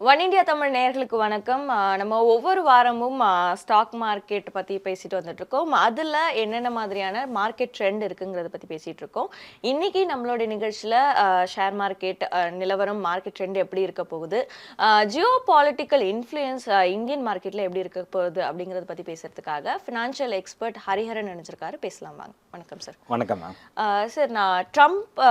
One India Tamil நேயர்களுக்கு வணக்கம். நம்ம ஒவ்வொரு வாரமும் ஸ்டாக் மார்க்கெட் பத்தி பேசிட்டு வந்துட்டு இருக்கோம். அதுல என்னென்ன மாதிரியான மார்க்கெட் ட்ரெண்ட் இருக்குங்கிறத பத்தி பேசிட்டு இருக்கோம். இன்னைக்கு நம்மளோட நிகழ்ச்சியில ஷேர் மார்க்கெட் நிலவரம், மார்க்கெட் ட்ரெண்ட் எப்படி இருக்க போகுது, ஜியோ பாலிட்டிக்கல் இன்ஃப்ளூயன்ஸ் இந்தியன் மார்க்கெட்ல எப்படி இருக்க போகுது அப்படிங்கறத பத்தி பேசுறதுக்காக ஃபினான்ஷியல் எக்ஸ்பர்ட் ஹரிஹரன் நினைச்சிருக்காரு. பேசலாம் வாங்க. வணக்கம் சார். வணக்கம் மேம். சார், நான் ட்ரம்ப்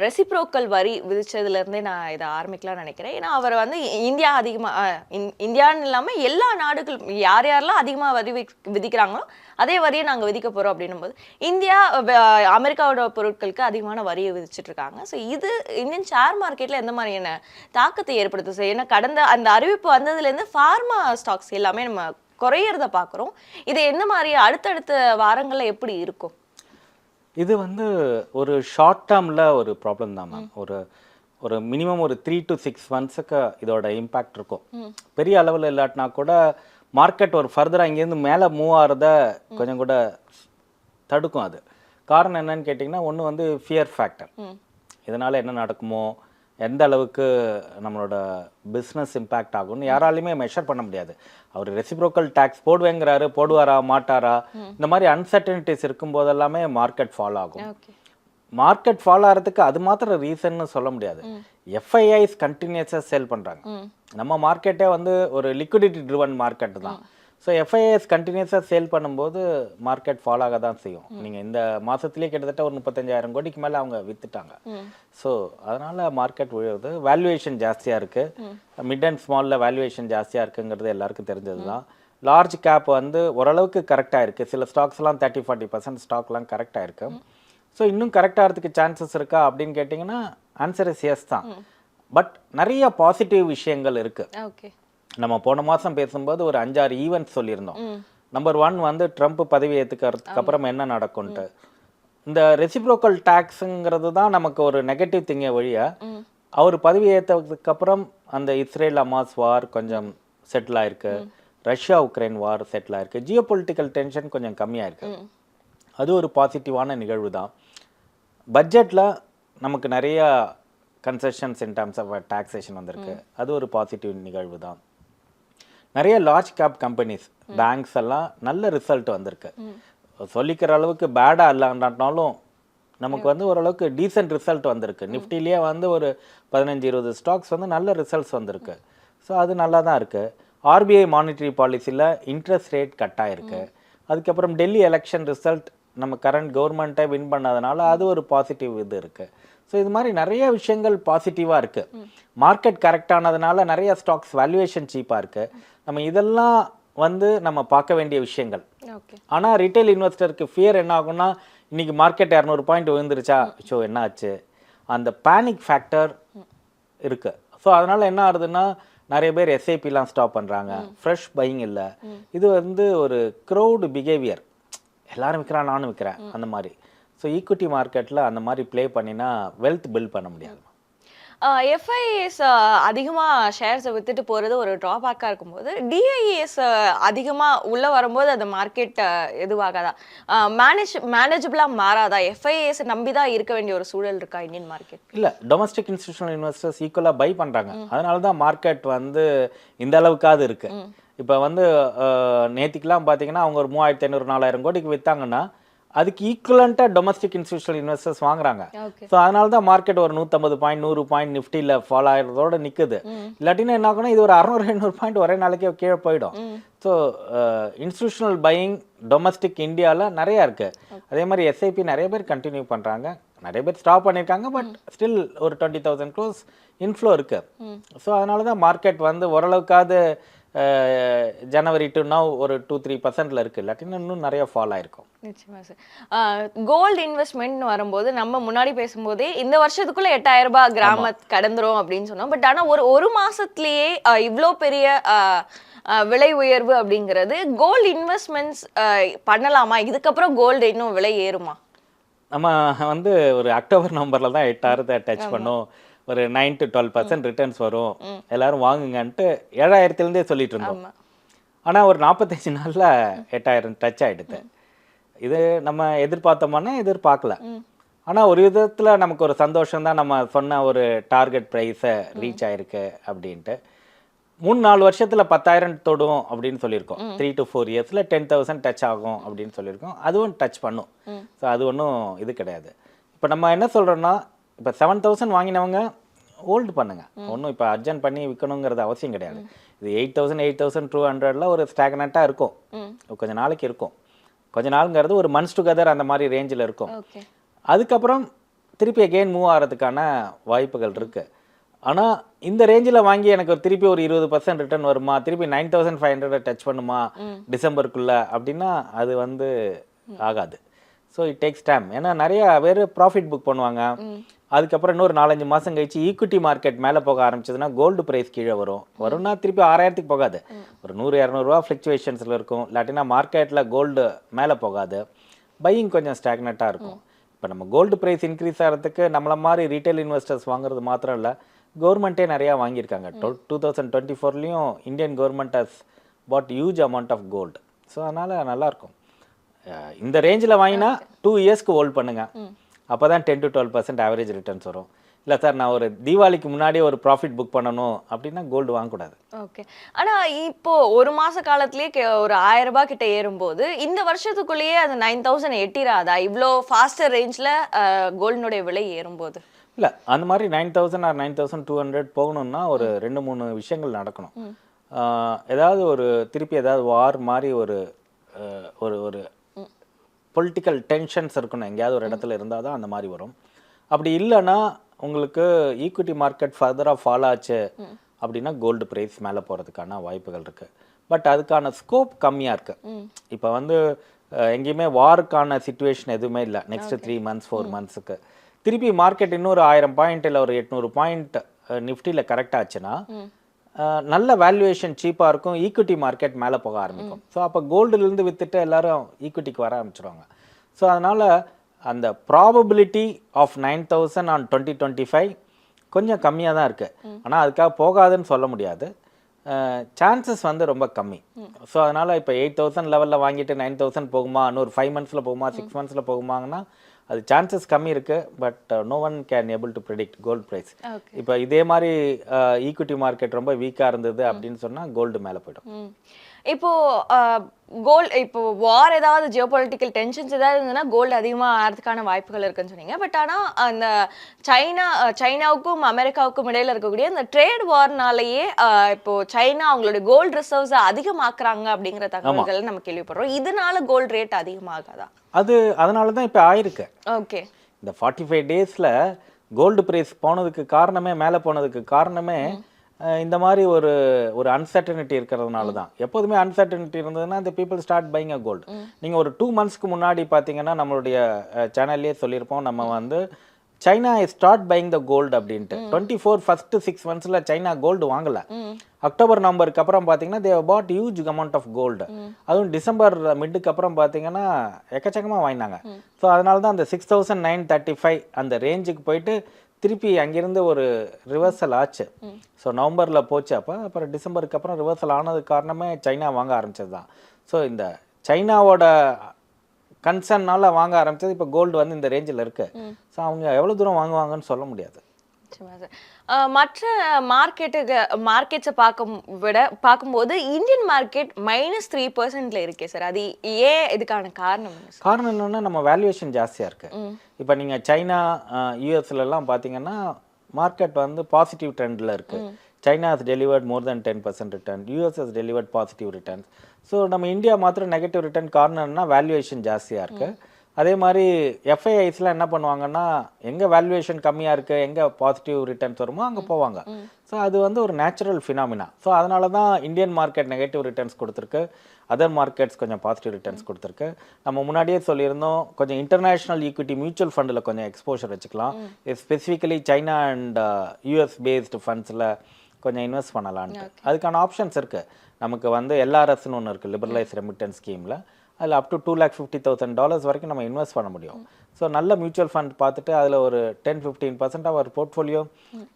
ரெசிப்ரோக்கல் வரி விதிச்சதுல இருந்தே நான் இதை ஆரம்பிக்கலாம்னு நினைக்கிறேன். ஏன்னா அவர் வந்து இந்தியா அதிகமா இந்தியான்னு இல்லாம எல்லா நாடுகள் யார் யாரெல்லாம் அதிகமா வரி விதிக்கிறாங்களோ அதே வரியை நாங்க விதிக்க போறோம் அப்படின்னும் போது இந்தியா அமெரிக்காவோட பொருட்களுக்கு அதிகமான வரியை விதிச்சிட்டு இருக்காங்க. ஸோ இது இந்தியன் ஷேர் மார்க்கெட்ல எந்த மாதிரியான தாக்கத்தை ஏற்படுத்தும் சார்? ஏன்னா கடந்த அந்த அறிவிப்பு வந்ததுல இருந்து ஃபார்மா ஸ்டாக்ஸ் எல்லாமே நம்ம குறையறத பாக்குறோம். இது என்ன மாதிரி அடுத்தடுத்த வாரங்கள்ல எப்படி இருக்கும்? இது வந்து ஒரு ஷார்ட் டேர்மில் ஒரு ப்ராப்ளம் தான் மேம். ஒரு மினிமம் ஒரு 3 to 6 months இதோட இம்பேக்ட் இருக்கும். பெரிய அளவில் இல்லாட்டினா கூட மார்க்கெட் ஒரு ஃபர்தராக இங்கேருந்து மேலே மூவ் ஆகிறத கொஞ்சம் கூட தடுக்கும். அது காரணம் என்னன்னு கேட்டிங்கன்னா, ஒன்று வந்து ஃபியர் ஃபேக்டர். இதனால் என்ன நடக்குமோ, எந்த அளவுக்கு நம்மளோட பிஸ்னஸ் இம்பேக்ட் ஆகும்னு யாராலையுமே மெஷர் பண்ண முடியாது. அவர் ரெசிப்ரோக்கல் டேக்ஸ் போடுவேங்கிறாரு, போடுவாரா மாட்டாரா, இந்த மாதிரி அன்சர்டனிட்டிஸ் இருக்கும் போதெல்லாமே மார்க்கெட் ஃபாலோ ஆகும். மார்க்கெட் ஃபாலோ ஆகிறதுக்கு அது மாத்திரம் ரீசன்னு சொல்ல முடியாது. எஃப்ஐஐஸ் கண்டினியூஸாக சேல் பண்ணுறாங்க. நம்ம மார்க்கெட்டே வந்து ஒரு லிக்விடிட்டி ட்ரிவன் மார்க்கெட் தான். ஸோ எஃப்ஐஐஸ் கண்டினியூஸாக சேல் பண்ணும்போது மார்க்கெட் ஃபாலோ ஆக தான் செய்யும். நீங்கள் இந்த மாதத்துலேயே கிட்டத்தட்ட ஒரு 35,000 கோடிக்கு மேலே அவங்க விற்றுட்டாங்க. ஸோ அதனால் மார்க்கெட் விழுது. வேல்யூவேஷன் ஜாஸ்தியாக இருக்குது. மிட் அண்ட் ஸ்மாலில் வேல்யூவேஷன் ஜாஸ்தியாக இருக்குங்கிறது எல்லாருக்கும் தெரிஞ்சது தான். லார்ஜ் கேப் வந்து ஓரளவுக்கு கரெக்டாக இருக்குது. சில ஸ்டாக்ஸ்லாம் 30-40% ஸ்டாக்லாம் கரெக்டாக இருக்குது. ஸோ இன்னும் கரெக்ட் ஆகிறதுக்கு சான்சஸ் இருக்கா அப்படின்னு கேட்டிங்கன்னா, ஆன்சர் இஸ் எஸ் தான். பட் நிறைய பாசிட்டிவ் விஷயங்கள் இருக்குது. நம்ம போன மாதம் பேசும்போது ஒரு 5-6 ஈவெண்ட்ஸ் சொல்லியிருந்தோம். நம்பர் 1 வந்து ட்ரம்ப் பதவி ஏற்றுக்கிறதுக்கு அப்புறம் என்ன நடக்கும்ட்டு. இந்த ரெசிப்ரோக்கல் டேக்ஸுங்கிறது தான் நமக்கு ஒரு நெகட்டிவ் திங்க வழியா. அவர் பதவி ஏற்றதுக்கு அப்புறம் அந்த இஸ்ரேல் அமாஸ் வார் கொஞ்சம் செட்டில் ஆயிருக்கு. ரஷ்யா உக்ரைன் வார் செட்டில் ஆயிருக்கு. ஜியோ பொலிட்டிக்கல் டென்ஷன் கொஞ்சம் கம்மியாக இருக்கு. அது ஒரு பாசிட்டிவான நிகழ்வு தான். பட்ஜெட்டில் நமக்கு நிறைய concessions in terms of taxation வந்திருக்கு. அது ஒரு பாசிட்டிவ் நிகழ்வு தான். நிறைய லார்ஜ் கேப் கம்பெனிஸ், பேங்க்ஸ் எல்லாம் நல்ல ரிசல்ட் வந்திருக்கு. சொல்லிக்கிற அளவுக்கு பேடாக இல்லைன்னாலும் நமக்கு வந்து ஓரளவுக்கு டீசென்ட் ரிசல்ட் வந்திருக்கு. நிஃப்டிலேயே வந்து ஒரு 15-20 ஸ்டாக்ஸ் வந்து நல்ல ரிசல்ட்ஸ் வந்திருக்கு. ஸோ அது நல்லா தான் இருக்குது. ஆர்பிஐ மானிட்டரி பாலிசியில் இன்ட்ரெஸ்ட் ரேட் கட் ஆகிருக்கு. அதுக்கப்புறம் டெல்லி எலெக்ஷன் ரிசல்ட் நம்ம கரண்ட் கவர்மெண்ட்டை வின் பண்ணதுனால அது ஒரு பாசிட்டிவ் இது இருக்குது. ஸோ இது மாதிரி நிறைய விஷயங்கள் பாசிட்டிவாக இருக்குது. மார்க்கெட் கரெக்டானதுனால நிறைய ஸ்டாக்ஸ் வேல்யூவேஷன் சீப்பாக இருக்குது. நம்ம இதெல்லாம் வந்து நம்ம பார்க்க வேண்டிய விஷயங்கள். ஆனால் ரீட்டைல் இன்வெஸ்டருக்கு ஃபியர் என்ன ஆகும்னா, இன்றைக்கி மார்க்கெட் 200 பாயிண்ட் விழுந்துருச்சா, ஸோ என்ன ஆச்சு, அந்த பேனிக் ஃபேக்டர் இருக்குது. ஸோ அதனால் என்ன ஆகுதுன்னா, நிறைய பேர் எஸ்ஐபிலாம் ஸ்டாப் பண்ணுறாங்க. ஃப்ரெஷ் பையிங் இல்லை. இது வந்து ஒரு க்ரௌடு பிஹேவியர். எல்லாரும் விற்கிறான், நானும் விற்கிறேன், அந்த மாதிரி. ஸோ ஈக்விட்டி மார்க்கெட்டில் அந்த மாதிரி ப்ளே பண்ணினா வெல்த் பில்ட் பண்ண முடியாது. எஃப்ஐஎஸ் அதிகமாக ஷேர்ஸை வித்துட்டு போகிறது ஒரு ட்ராபேக்காக இருக்கும்போது, டிஐஎஸ் அதிகமாக உள்ளே வரும்போது அந்த மார்க்கெட் எதுவாகாதா, மேனேஜபிளாக மாறாதா? எஃப்ஐஎஸ் நம்பி தான் இருக்க வேண்டிய ஒரு சூழல் இருக்கா இந்தியன் மார்க்கெட்? இல்லை, டொமஸ்டிக் இன்ஸ்டிடியூஷனல் இன்வெஸ்டர்ஸ் ஈக்குவலாக பை பண்ணுறாங்க. அதனால தான் மார்க்கெட் வந்து இந்த அளவுக்காவது இருக்குது. இப்போ வந்து நேற்றுக்கெலாம் பார்த்தீங்கன்னா அவங்க ஒரு 3,500-4,000 கோடிக்கு விற்றாங்கன்னா அதுக்கு ஈக்குவலண்ட்டாக டொமஸ்டிக் இன்ஸ்டிடியூஷனல் இன்வெஸ்டர்ஸ் வாங்குறாங்க. ஸோ அதனால தான் மார்க்கெட் ஒரு 150 பாயிண்ட் 100 பாயிண்ட் நிஃப்டியில் ஃபாலோ ஆகிறதோட நிற்குது. இல்லாட்டினா என்ன ஆகுனா இது ஒரு 600-700 பாயிண்ட் ஒரே நாளைக்கே கீழே போயிடும். ஸோ இன்ஸ்டிடியூஷனல் பையிங் டொமஸ்டிக் இந்தியாவில் நிறையா இருக்குது. அதே மாதிரி எஸ்ஐபி நிறைய பேர் கண்டினியூ பண்ணுறாங்க. நிறைய பேர் ஸ்டாப் பண்ணியிருக்காங்க. பட் ஸ்டில் ஒரு 20,000 crores இன்ஃப்ளோ இருக்குது. ஸோ அதனால தான் மார்க்கெட் வந்து ஓரளவுக்காவது ஜனவரி டு நவ் ஒரு 2-3% இருக்குது. இல்லாட்டினா இன்னும் நிறைய ஃபால் ஆயிருக்கும். நிச்சயமா சார். கோல்டு இன்வெஸ்ட்மெண்ட் வரும்போது நம்ம முன்னாடி பேசும்போதே இந்த வருஷத்துக்குள்ள 8,000 ரூபாய் கிராம கடந்துரும் அப்படின்னு சொன்னோம். பட் ஆனால் ஒரு மாசத்துலயே இவ்வளோ பெரிய விலை உயர்வு அப்படிங்கிறது, கோல்டு இன்வெஸ்ட்மெண்ட்ஸ் பண்ணலாமா? இதுக்கப்புறம் கோல்டு இன்னும் விலை ஏறுமா? நம்ம வந்து ஒரு அக்டோபர் நவம்பரில் தான் 8,000 டச் பண்ணோம். ஒரு 9-12% ரிட்டர்ன்ஸ் வரும், எல்லாரும் வாங்குங்கன்ட்டு 7,000 சொல்லிட்டு இருந்தோம். ஆனால் ஒரு 45 நாளில் 8,000 டச் ஆகிடுது. இது நம்ம எதிர்பார்த்தோம்னா எதிர்பார்க்கல. ஆனால் ஒரு விதத்தில் நமக்கு ஒரு சந்தோஷம் தான், நம்ம சொன்ன ஒரு டார்கெட் ப்ரைஸை ரீச் ஆயிருக்கு அப்படின்ட்டு. 3-4 வருஷத்துல 10,000 தொடும் அப்படின்னு சொல்லியிருக்கோம். 3 to 4 இயர்ஸில் 10,000 டச் ஆகும் அப்படின்னு சொல்லியிருக்கோம். அதுவும் டச் பண்ணும். ஸோ அது ஒன்றும் இது கிடையாது. இப்போ நம்ம என்ன சொல்கிறோன்னா, இப்போ 7,000 வாங்கினவங்க ஹோல்டு பண்ணுங்க. ஒன்றும் இப்போ அர்ஜென்ட் பண்ணி விற்கணுங்கிறது அவசியம் கிடையாது. இது 8,000 8,200ல ஒரு ஸ்டாக்னண்ட்டாக இருக்கும். கொஞ்ச நாளைக்கு இருக்கும். கொஞ்ச நாளுங்கிறது ஒரு மந்த்ஸ் டுகெதர் அந்த மாதிரி ரேஞ்சில் இருக்கும். அதுக்கப்புறம் திருப்பி அகெயின் மூவ் ஆகிறதுக்கான வாய்ப்புகள் இருக்குது. ஆனால் இந்த ரேஞ்சில் வாங்கி எனக்கு ஒரு திருப்பி ஒரு 20% ரிட்டர்ன் வருமா, திருப்பி 9,500 டச் பண்ணுமா டிசம்பருக்குள்ளே அப்படின்னா அது வந்து ஆகாது. So it takes time. ஏன்னா நிறைய பேர் ப்ராஃபிட் புக் பண்ணுவாங்க. அதுக்கப்புறம் இன்னொரு 4-5 மாதம் கழிச்சு ஈக்விட்டி மார்க்கெட் மேலே போக ஆரம்பிச்சதுன்னா கோல்டு ப்ரைஸ் கீழே வரும்னா திருப்பி 6,000க்கு போகாது. ஒரு 100-200 ரூபா ஃப்ளக்சுவேஷன்ஸில் இருக்கும். இல்லாட்டினா மார்க்கெட்டில் கோல்டு மேலே போகாது. பையிங் கொஞ்சம் ஸ்டாக்னட்டாக இருக்கும். இப்போ நம்ம கோல்டு ப்ரைஸ் இன்க்ரீஸ் ஆகிறதுக்கு நம்மள மாதிரி ரீட்டைல் இன்வெஸ்டர்ஸ் வாங்குறது மாத்திரம் இல்லை, கவர்மெண்ட்டே நிறையா வாங்கியிருக்காங்க. 2024லேயும் Indian government has bought huge amount of gold. So அதனால் நல்லாயிருக்கும். இந்த ரேஞ்சில் வாங்கினா 2 இயர்ஸ்க்கு ஹோல்ட் பண்ணுங்க. அப்போ தான் 10 to 12% ஆவரேஜ் ரிட்டர்ன்ஸ் வரும். இல்லை சார் நான் ஒரு தீபாவளிக்கு முன்னாடியே ஒரு ப்ராஃபிட் புக் பண்ணணும் அப்படின்னா கோல்டு வாங்கக்கூடாது. ஓகே. ஆனால் இப்போ ஒரு மாத காலத்திலேயே ஒரு 1000 ரூபாய் கிட்ட ஏறும்போது இந்த வருஷத்துக்குள்ளேயே அது 9,000 எட்டிராதா இவ்வளோ ஃபாஸ்டர் ரேஞ்சில் கோல்டினுடைய விலை ஏறும்போது? இல்லை, அந்த மாதிரி 9,000 or 9,200 போகணுன்னா ஒரு 2-3 விஷயங்கள் நடக்கணும். ஏதாவது ஒரு திருப்பி ஏதாவது வார் மாதிரி ஒரு ஒரு பொலிட்டிக்கல் டென்ஷன்ஸ் இருக்கணும். எங்கேயாவது ஒரு இடத்துல இருந்தால் தான் அந்த மாதிரி வரும். அப்படி இல்லைன்னா உங்களுக்கு ஈக்விட்டி மார்க்கெட் ஃபர்தராக ஃபாலோ ஆச்சு அப்படின்னா கோல்டு ப்ரைஸ் மேலே போகிறதுக்கான வாய்ப்புகள் இருக்குது. பட் அதுக்கான ஸ்கோப் கம்மியாக இருக்குது. இப்போ வந்து எங்கேயுமே வாருக்கான சிச்சுவேஷன் எதுவுமே இல்லை. நெக்ஸ்ட் 3 months 4 monthsக்கு திருப்பி மார்க்கெட் இன்னொரு 1000 பாயிண்ட் இல்லை ஒரு 800 பாயிண்ட் நிஃப்டியில் கரெக்ட் ஆச்சுன்னா நல்ல வேல்யூவேஷன் சீப்பாக இருக்கும். ஈக்விட்டி மார்க்கெட் மேலே போக ஆரம்பிக்கும். ஸோ அப்போ கோல்டுலேருந்து விற்றுட்டு எல்லாரும் ஈக்விட்டிக்கு வர ஆரம்பிச்சிடுவாங்க. ஸோ அதனால் அந்த ப்ராபபிலிட்டி ஆஃப் 9,000 on 2025 கொஞ்சம் கம்மியாக தான் இருக்குது. ஆனால் அதுக்காக போகாதுன்னு சொல்ல முடியாது. சான்சஸ் வந்து ரொம்ப கம்மி. ஸோ அதனால் இப்போ 8,000 லெவலில் வாங்கிட்டு 9,000 போகுமா, இன்னொரு 5 monthsல போகுமா, 6 monthsல போகுமாங்கன்னா அது சான்சஸ் கம்மி இருக்குது. But no one can able to predict gold price. இப்போ இதே மாதிரி ஈக்விட்டி மார்க்கெட் ரொம்ப வீக்காக இருந்தது அப்படின்னு சொன்னால் கோல்டு மேலே போய்டும். இப்போ இப்போ வார் ஏதாவது ஜியோபொலிட்டிக்கல் டென்ஷன்ஸ் ஏதாவது இருந்ததுன்னா கோல்டு அதிகமாக ஆகிறதுக்கான வாய்ப்புகள் இருக்குன்னு சொன்னீங்க. பட் ஆனால் அந்த சைனாவுக்கும் அமெரிக்காவுக்கும் இடையில இருக்கக்கூடிய அந்த ட்ரேட் வார்னாலேயே இப்போ சைனா அவங்களுடைய கோல்டு ரிசர்வ்ஸ் அதிகமாக்குறாங்க அப்படிங்கிற தகவல்கள் நம்ம கேள்விப்படுறோம். இதனால கோல்டு ரேட் அதிகமாகாதா? அது அதனால தான் இப்போ ஆயிருக்கு. ஓகே. இந்த 45 டேஸில் கோல்டு ப்ரைஸ் போனதுக்கு காரணமே, மேலே போனதுக்கு காரணமே இந்த மாதிரி ஒரு அன்சர்டனிட்டி இருக்கிறதுனால தான். எப்போதுமே அன்சர்டனிட்டி இருந்ததுன்னா இந்த people start buying a gold. நீங்கள் ஒரு 2 monthsக்கு முன்னாடி பார்த்தீங்கன்னா நம்மளுடைய சேனல்லே சொல்லியிருப்போம், நம்ம வந்து China start buying the gold அப்படின்ட்டு. 24 first 6 monthsல சைனா கோல்டு வாங்கலை. அக்டோபர் நவம்பருக்கு அப்புறம் பார்த்தீங்கன்னா they bought huge amount of gold. அதுவும் டிசம்பர் மிட்டுக்கு அப்புறம் பார்த்தீங்கன்னா எக்கச்சக்கமாக வாங்கினாங்க. ஸோ அதனால தான் அந்த 6,935 அந்த ரேஞ்சுக்கு போயிட்டு திருப்பி அங்கேருந்து ஒரு ரிவர்சல் ஆச்சு. ஸோ நவம்பரில் போச்சு. அப்புறம் டிசம்பருக்கு அப்புறம் ரிவர்சல் ஆனதுக்கு காரணமே சைனா வாங்க ஆரம்பிச்சது தான். ஸோ இந்த சைனாவோட கன்சர்னால வாங்க ஆரம்பிச்சது. இப்போ கோல்டு வந்து இந்த ரேஞ்சில் இருக்கு. ஸோ அவங்க எவ்வளோ தூரம் வாங்குவாங்கன்னு சொல்ல முடியாது. மற்ற மார்க்கெட்ஸை பார்க்கும்போது இந்தியன் மார்க்கெட் -3% இருக்கே சார். அது ஏன்? இதுக்கான காரணம் என்னன்னா நம்ம வேல்யூவேஷன் ஜாஸ்தியாக இருக்கு. இப்போ நீங்கள் சைனா யூஎஸ்லலாம் பார்த்தீங்கன்னா மார்க்கெட் வந்து பாசிட்டிவ் ட்ரெண்டில் இருக்கு. China has delivered more than 10% return. US has delivered positive returns. So நம்ம இந்தியா மாத்திரம் நெகட்டிவ் ரிட்டர்ன் காரணம்னா வேல்யூவேஷன் ஜாஸ்தியாக இருக்குது. அதே மாதிரி எஃப்ஐஐஸ்லாம் என்ன பண்ணுவாங்கன்னா எங்கே வேல்யூவேஷன் கம்மியாக இருக்குது, எங்கே பாசிட்டிவ் ரிட்டர்ன்ஸ் வருமோ அங்கே போவாங்க. ஸோ அது வந்து ஒரு நேச்சுரல் ஃபினாமினா. ஸோ அதனால தான் இந்தியன் மார்க்கெட் நெகட்டிவ் ரிட்டர்ன்ஸ் கொடுத்துருக்கு, அதர் மார்க்கெட்ஸ் கொஞ்சம் பாசிட்டிவ் ரிட்டர்ன்ஸ் கொடுத்துருக்கு. நம்ம முன்னாடியே சொல்லியிருந்தோம் கொஞ்சம் இன்டர்நேஷ்னல் ஈக்விட்டி மியூச்சுவல் ஃபண்டில் கொஞ்சம் எக்ஸ்போஷர் வச்சுக்கலாம். Specifically China and US based ஃபண்ட்ஸில் கொஞ்சம் இன்வெஸ்ட் பண்ணலான்ட்டு. அதுக்கான ஆப்ஷன்ஸ் இருக்குது. நமக்கு வந்து எல்ஆர்எஸ்ன்னு ஒன்று இருக்குது, லிபரலைஸ் ரெமிட்டன்ஸ் ஸ்கீமில். அதில் அப் டு $250,000 வரைக்கும் நம்ம இன்வெஸ்ட் பண்ண முடியும். ஸோ நல்ல மியூச்சுவல் ஃபண்ட் பார்த்துட்டு அதில் ஒரு 10-15% ஆஃப் ஒரு போர்ட்ஃபோலியோ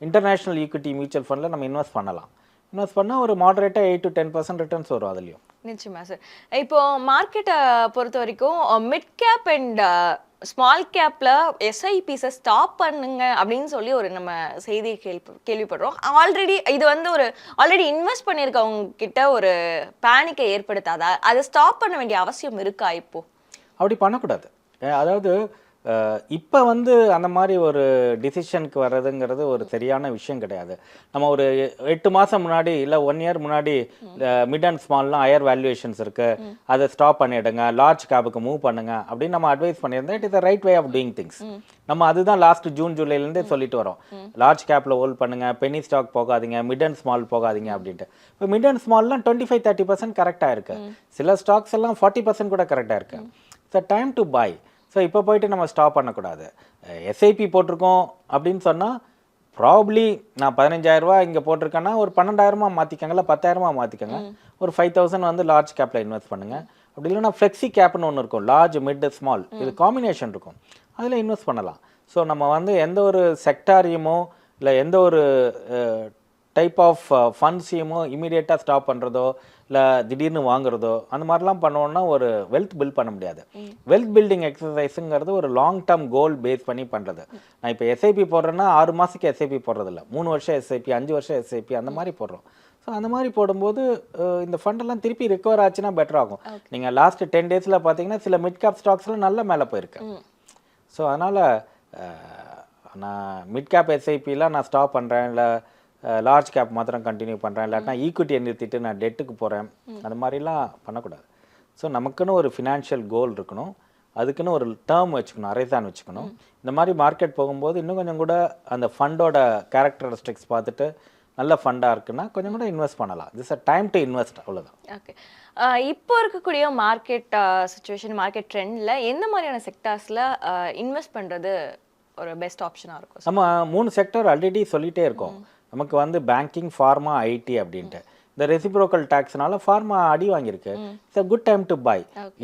இன்டர்நேஷ்னல் ஈக்விட்டி மியூச்சுவல் ஃபண்டில் நம்ம இன்வெஸ்ட் பண்ணலாம். இன்வெஸ்ட் பண்ணால் ஒரு மாடரேட்டாக 8-10% ரிட்டர்ன்ஸ் வரும் அதுலேயும். நிச்சயமா சார். இப்போ மார்க்கெட்டை பொறுத்த வரைக்கும் மிட் கேப் அண்ட் ஸ்மால் கேப்ல எஸ்ஐபிஸை ஸ்டாப் பண்ணுங்க அப்படின்னு சொல்லி ஒரு நம்ம செய்தி கேள்விப்படுறோம். ஆல்ரெடி இது வந்து ஒரு ஆல்ரெடி இன்வெஸ்ட் பண்ணியிருக்கவங்க கிட்ட ஒரு பேனிக்கை ஏற்படுத்தாதா? அதை ஸ்டாப் பண்ண வேண்டிய அவசியம் இருக்கா இப்போ? அப்படி பண்ணக்கூடாது. அதாவது இப்போ வந்து அந்த மாதிரி ஒரு டிசிஷனுக்கு வர்றதுங்கிறது ஒரு சரியான விஷயம் கிடையாது. நம்ம ஒரு 8 மாதம் முன்னாடி இல்லை 1 இயர் முன்னாடி மிட் அண்ட் ஸ்மால்லாம் ஹையர் வேல்யூவேஷன்ஸ் இருக்குது, அதை ஸ்டாப் பண்ணிவிடுங்க, லார்ஜ் கேபுக்கு மூவ் பண்ணுங்க அப்படின்னு நம்ம அட்வைஸ் பண்ணியிருந்தோம். It is the right way of doing things. நம்ம அதுதான் லாஸ்ட் ஜூன் ஜூலைலேருந்தே சொல்லிட்டு வரோம். லார்ஜ் கேப்பில் ஹோல்ட் பண்ணுங்க, பெனி ஸ்டாக் போகாதீங்க, மிட் அண்ட் ஸ்மால் போகாதீங்க அப்படின்ட்டு. இப்போ மிட் அண்ட் ஸ்மால்லாம் 25-30% கரெக்டாக இருக்குது. சில ஸ்டாக்ஸ் எல்லாம் 40% கூட கரெக்டாக இருக்குது. It's time to buy. So இப்போ போயிட்டு நம்ம ஸ்டாப் பண்ணக்கூடாது. எஸ்ஐபி போட்டிருக்கோம் அப்படின்னு சொன்னால் ப்ராப்ளி நான் 15,000 இங்கே போட்டிருக்கேன்னா ஒரு 12,000 மாற்றிக்கங்க, இல்லை 10,000 மாற்றிக்கங்க. ஒரு 5,000 வந்து லார்ஜ் கேப்பில் இன்வெஸ்ட் பண்ணுங்கள். அப்படி இல்லைன்னா ஃப்ளெக்ஸி கேப்னு ஒன்று இருக்கும், லார்ஜ் மிட் ஸ்மால், இது காம்பினேஷன் இருக்கும், அதில் இன்வெஸ்ட் பண்ணலாம். ஸோ நம்ம வந்து எந்த ஒரு செக்டாரியமோ இல்லை எந்த ஒரு டைப் ஆஃப் ஃபண்ட்ஸையுமோ இமீடியட்டாக ஸ்டாப் பண்ணுறதோ இல்லை திடீர்னு வாங்குறதோ அந்த மாதிரிலாம் பண்ணோன்னா ஒரு வெல்த் பில்ட் பண்ண முடியாது. வெல்த் பில்டிங் எக்ஸசைஸுங்கிறது ஒரு லாங் டேர்ம் கோல் பேஸ் பண்ணி பண்ணுறது. நான் இப்போ எஸ்ஐபி போடுறேன்னா 6 மாதத்துக்கு எஸ்ஐபி போடுறதில்ல, 3 வருஷம் எஸ்ஐபி, 5 வருஷம் எஸ்ஐபி அந்த மாதிரி போடுறோம். ஸோ அந்த மாதிரி போடும்போது இந்த ஃபண்டெல்லாம் திருப்பி ரிகவர் ஆச்சுன்னா பெட்டர் ஆகும். நீங்கள் லாஸ்ட் 10 டேஸில் பார்த்தீங்கன்னா சில மிட் கேப் ஸ்டாக்ஸ்லாம் நல்ல மேலே போயிருக்கு. ஸோ அதனால் நான் மிட் கேப் எஸ்ஐபிலாம் நான் ஸ்டாப் பண்ணுறேன், இல்லை லார்ஜ் கேப் மாத்திரம் கண்டினியூ பண்ணுறேன், இல்லாட்டினா ஈக்விட்டியை நிறுத்திட்டு நான் டெட்டுக்கு போகிறேன், அந்த மாதிரிலாம் பண்ணக்கூடாது. ஸோ நமக்குன்னு ஒரு ஃபினான்ஷியல் கோல் இருக்கணும், அதுக்குன்னு ஒரு டேர்ம் வச்சுக்கணும், அரைசான் வச்சுக்கணும். இந்த மாதிரி மார்க்கெட் போகும்போது இன்னும் கொஞ்சம் கூட அந்த ஃபண்டோட கேரக்டரிஸ்டிக்ஸ் பார்த்துட்டு நல்ல ஃபண்டாக இருக்குன்னா கொஞ்சம் கூட இன்வெஸ்ட் பண்ணலாம். This a time to invest, அவ்வளோதான். ஓகே. இப்போ இருக்கக்கூடிய மார்க்கெட் சுச்சுவேஷன், மார்க்கெட் ட்ரெண்டில் எந்த மாதிரியான செக்டார்ஸில் இன்வெஸ்ட் பண்ணுறது ஒரு பெஸ்ட் ஆப்ஷனாக இருக்கும்? நம்ம 3 செக்டர் ஆல்ரெடி சொல்லிகிட்டே இருக்கோம். நமக்கு வந்து பேங்கிங், ஃபார்மா, ஐடி அப்படின்ட்டு. இந்த ரெசிப்ரோக்கல் டேக்ஸ்னால ஃபார்மா அடி வாங்கியிருக்கு. It's a good time to buy.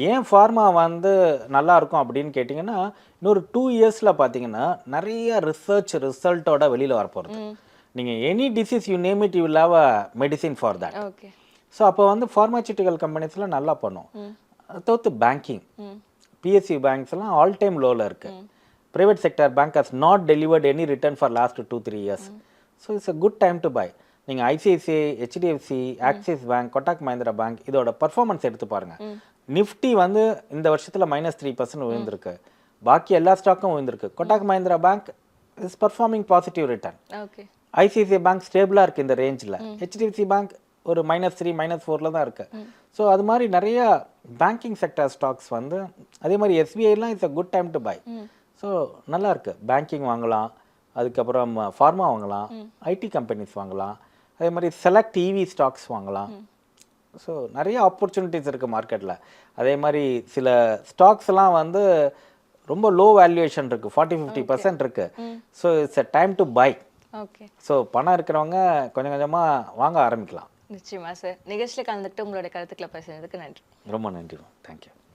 ஏன் ஃபார்மா வந்து நல்லா இருக்கும் அப்படின்னு கேட்டிங்கன்னா, இன்னொரு 2 இயர்ஸில் பார்த்தீங்கன்னா நிறைய ரிசல்ட்டோட வெளியில் வரப்போகிறது. நீங்கள் any disease you name it, you will have a medicine for that. So அப்போ வந்து ஃபார்மாசியூட்டிக்கல் கம்பெனிஸ்லாம் நல்லா பண்ணும். தவிர்த்து பேங்கிங், பிஎஸ்சி பேங்க்ஸ்லாம் ஆல் டைம் லோவில் இருக்குது. Private sector bank has not delivered any return for last 2-3 years. So it's a good time to buy. நீங்கள் ICICI, HDFC, Axis bank, Kotak Mahindra bank இதோட பர்ஃபார்மன்ஸ் எடுத்து பாருங்கள். நிஃப்டி வந்து இந்த வருஷத்தில் -3% விழுந்திருக்கு, பாக்கி எல்லா ஸ்டாக்கும் விழுந்திருக்கு. Kotak Mahindra bank is performing positive return. ICICI bank ஸ்டேபிளாக இருக்குது இந்த ரேஞ்சில். ஹெச்டிஎஃப்சி பேங்க் ஒரு -3, -4 தான் இருக்குது. ஸோ அது மாதிரி நிறைய பேங்கிங் செக்டர் ஸ்டாக்ஸ் வந்து, அதே மாதிரி எஸ்பிஐலாம் it's a good time to buy. So நல்லா இருக்குது. பேங்கிங் வாங்கலாம், அதுக்கப்புறம் ஃபார்மா வாங்கலாம், ஐடி கம்பெனிஸ் வாங்கலாம், அதே மாதிரி செலக்ட் இவி ஸ்டாக்ஸ் வாங்கலாம். ஸோ நிறைய ஆப்பர்ச்சுனிட்டிஸ் இருக்குது மார்க்கெட்டில். அதே மாதிரி சில ஸ்டாக்ஸ்லாம் வந்து ரொம்ப லோ வேல்யூவேஷன் இருக்குது, 40-50% இருக்குது. So it's a time to buy. Okay. So பணம் இருக்கிறவங்க கொஞ்சம் கொஞ்சமாக வாங்க ஆரம்பிக்கலாம். நிச்சயமா சார். நிகழ்ச்சியில் கலந்துட்டு உங்களோட கருத்துக்களை பேசுனதுக்கு நன்றி. ரொம்ப நன்றி. தேங்க்யூ.